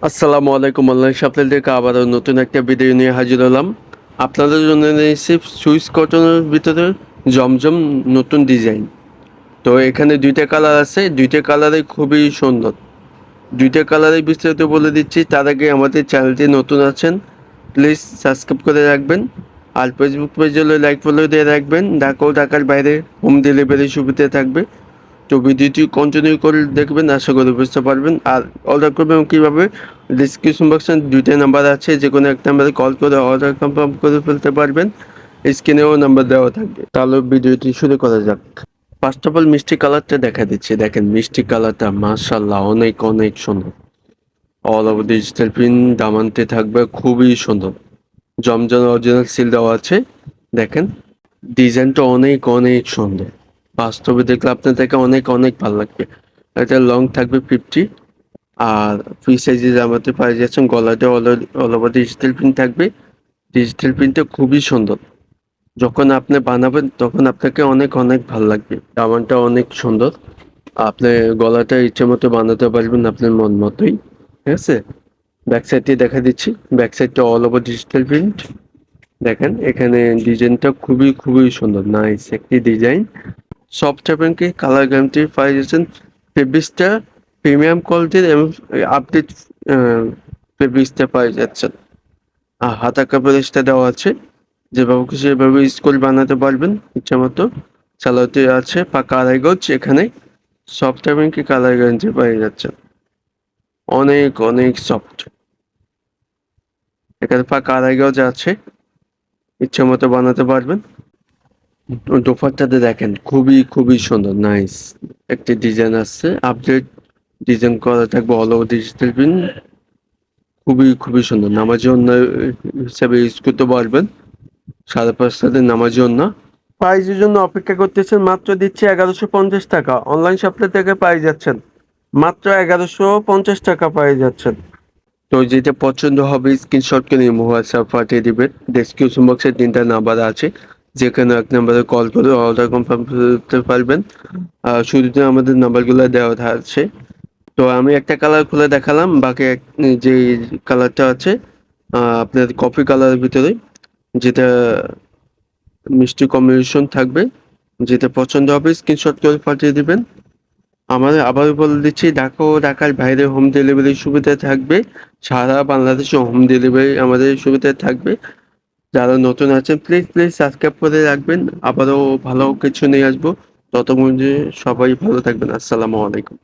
আসসালামু আলাইকুম, online shopping থেকে আবারও নতুন একটা ভিডিও নিয়ে হাজির হলাম। আপনাদের জন্য নিয়েছি সুইস কটনের ভিতরে জমজম নতুন ডিজাইন। তো এখানে দুইটা কালার আছে, দুইটা কালারই খুবই সুন্দর। দুইটা কালারই বিস্তারিত বলে দিচ্ছি। তার আগে আমাদের চ্যানেলটি নতুন আছেন, প্লিজ সাবস্ক্রাইব করে রাখবেন। আর ফেসবুক পেজ হলে লাইক ফলো দিয়ে রাখবেন। ঢাকা ও ঢাকার বাইরে হোম ডেলিভারি সুবিধা থাকবে। তো ভিডিওটি কন্টিনিউ করে দেখবেন, আশা করি বুঝতে পারবেন। আর অর্ডার করবেন কীভাবে, ডিসক্রিপশন বক্সে দুইটা নাম্বার আছে, যে কোনো এক নাম্বারে কল করে অর্ডার কনফার্ম করে ফেলতে পারবেন। স্ক্রিনেও নাম্বার দেওয়া থাকবে। তাহলে ভিডিওটি শুরু করা যাক। ফার্স্ট অফ অল মিষ্টি কালারটা দেখা দিচ্ছে, দেখেন মিষ্টি কালারটা মাশাআল্লাহ অনেক অনেক সুন্দর। অল ওভার ডিজিটাল প্রিন্ট দামানতে থাকবে, খুবই সুন্দর। জমজম অরিজিনাল সিল দেওয়া আছে। দেখেন ডিজাইনটা অনেক অনেক সুন্দর। বাস্তবে দেখলে আপনাদেরকে অনেক অনেক ভালো লাগবে। এটা লং থাকবে 50। আর ফ্রি সাইজে জামাতে পাই যাচ্ছেন। গলাটা অল ওভার ডিজিটাল প্রিন্ট থাকবে। ডিজিটাল প্রিন্টটা খুবই সুন্দর। যখন আপনি বানাবেন তখন আপনাকে অনেক অনেক ভালো লাগবে। দামানটা অনেক সুন্দর। আপনি গলাটা ইচ্ছে মতো বানাতে পারবেন আপনার মন মতোই। ঠিক আছে, ব্যাক সাইডটি দেখা দিচ্ছি। ব্যাক সাইডটা অল ওভার ডিজিটাল প্রিন্ট। দেখেন এখানে ডিজাইনটা খুবই খুবই সুন্দর, নাইস একটি ডিজাইন। সফট ফ্যাব্রিকে কালার গ্যারান্টি পাই যাচ্ছেন। ফেব্রিক্সটা প্রিমিয়াম কোয়ালিটির এবং আপডেট ফেব্রিক্সটা পাই যাচ্ছেন। আর হাতা কাপড়টা দেওয়া আছে, যেভাবে খুশি সেভাবে স্কুল বানাতে পারবেন ইচ্ছা মতো। সালোয়ারটি আছে পাকা আড়াই গজ। এখানে সফট ফ্যাব্রিকে কালার গ্যারান্টি পাই যাচ্ছেন, অনেক অনেক সফট। এখানে পাকা আড়াই গজ আছে, ইচ্ছা মতো বানাতে পারবেন। দোপাট্টাতে দেখেন খুবই খুবই সুন্দর, নাইস একটি ডিজাইন আসছে। আপডেট ডিজাইন করা থাকবে, অল ওভার ডিজিটাল প্রিন্ট। খুবই খুবই সুন্দর। নামাজি ওড়না হিসাবে ইউজ করতে পারবেন। 5.5 নামাজি ওড়না। প্রাইজের জন্য অপেক্ষা করতেছেন, মাত্র দিচ্ছে 1150 টাকা। অনলাইন শপে থেকে পাই যাচ্ছেন মাত্র 1150 টাকা পাই যাচ্ছেন। তো যেটা পছন্দ হবে স্ক্রিনশট করে হোয়াটসঅ্যাপ পাঠিয়ে দিবেন। ডেসক্রিপশন বক্সে 3টা নাম্বার আছে, যেখানে এক নাম্বারে কল করে অর্ডার কনফার্ম করতে পারবেন। শুরুতে আমাদের নাম্বারগুলো দেওয়া আছে। তো আমি একটা কালার খুলে দেখালাম, বাকি যে কালারটা আছে আপনার কফি কালারের ভিতরে, যেটা মিষ্টি কম্বিনেশন থাকবে। যেটা পছন্দ হবে স্ক্রিনশট করে পাঠিয়ে দিবেন। আমাদের আবারও বলে দিচ্ছি, ঢাকা ও ঢাকার বাইরে হোম ডেলিভারি সুবিধা থাকবে। সারা বাংলাদেশে হোম ডেলিভারি আমাদের সুবিধা থাকবে। যারা নতুন আছেন প্লিজ প্লিজ সাবস্ক্রাইব করে রাখবেন। আবারও ভালো কিছু নিয়ে আসবো। ততক্ষণ যে সবাই ভালো থাকবেন। আসসালামু আলাইকুম।